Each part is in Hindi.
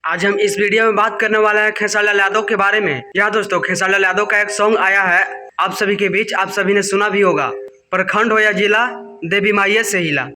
आज हम इस वीडियो में बात करने वाले हैं खेसारी लाल यादव के बारे में। यहाँ दोस्तों खेसारी लाल यादव का एक सॉन्ग आया है आप सभी के बीच, आप सभी ने सुना भी होगा। प्रखंड हो या जिला देवी माइये से हिला।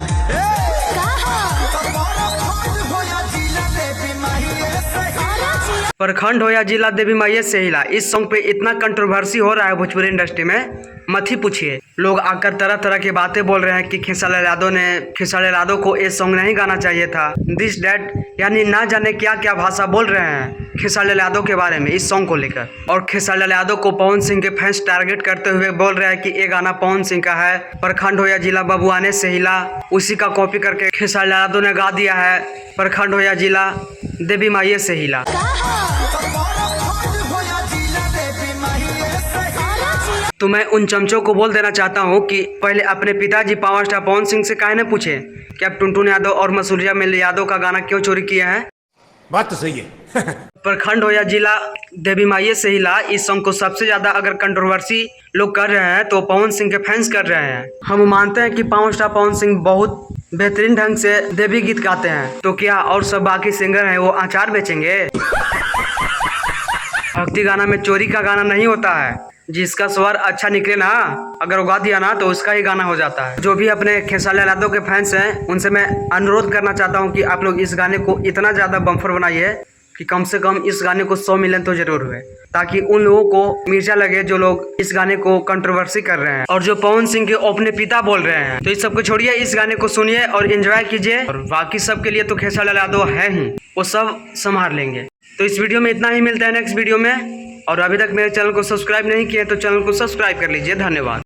प्रखंड हो या जिला देवी माइये से हिला, इस सॉन्ग पे इतना कंट्रोवर्सी हो रहा है भोजपुरी इंडस्ट्री में, मत ही पूछिए। लोग आकर तरह तरह की बातें बोल रहे हैं कि खेसारी लाल यादव को ये सॉन्ग नहीं गाना चाहिए था, दिस डैट, यानी ना जाने क्या क्या भाषा बोल रहे हैं खेसारी लाल यादव के बारे में इस सॉन्ग को लेकर। और खेसारी लाल यादव को पवन सिंह के फैंस टारगेट करते हुए बोल रहे हैं कि ये गाना पवन सिंह का है, प्रखंड हो या जिला बबुआने से हिला, उसी का कॉपी करके खेसारी लाल यादव ने गा दिया है प्रखंड हो या जिला देवी माइये से हिला। तो मैं उन चमचों को बोल देना चाहता हूँ कि पहले अपने पिताजी पावर स्टार पवन सिंह से काहे न पूछे कि आप टुनटुन यादव और मसूरिया मिल यादव का गाना क्यों चोरी किया है। बात तो सही है। प्रखंड हो या जिला देवी माइये से हिला, इस सॉन्ग को सबसे ज्यादा अगर कंट्रोवर्सी लोग कर रहे हैं तो पवन सिंह के फैंस कर रहे हैं। हम मानते हैं कि पावर स्टार पवन सिंह बहुत बेहतरीन ढंग से देवी गीत गाते हैं, तो क्या और सब बाकी सिंगर हैं वो अचार बेचेंगे। भक्ति गाना में चोरी का गाना नहीं होता है, जिसका स्वर अच्छा निकले ना, अगर उगा दिया ना तो उसका ही गाना हो जाता है। जो भी अपने खेसारी लाल यादव के फैंस हैं उनसे मैं अनुरोध करना चाहता हूं कि आप लोग इस गाने को इतना ज़्यादा बम्फर बनाइए कि कम से कम इस गाने को 100 मिलियन तो जरूर हुए, ताकि उन लोगों को मिर्चा लगे जो लोग इस गाने को कंट्रोवर्सी कर रहे हैं और जो पवन सिंह के अपने पिता बोल रहे हैं। तो इस सब को छोड़िए, इस गाने को सुनिए और एंजॉय कीजिए। और बाकी सब के लिए तो खेसारी लाल यादव है ही, वो सब संभाल लेंगे। तो इस वीडियो में इतना ही, मिलता है नेक्स्ट वीडियो में। और अभी तक मेरे चैनल को सब्सक्राइब नहीं किए तो चैनल को सब्सक्राइब कर लीजिए। धन्यवाद।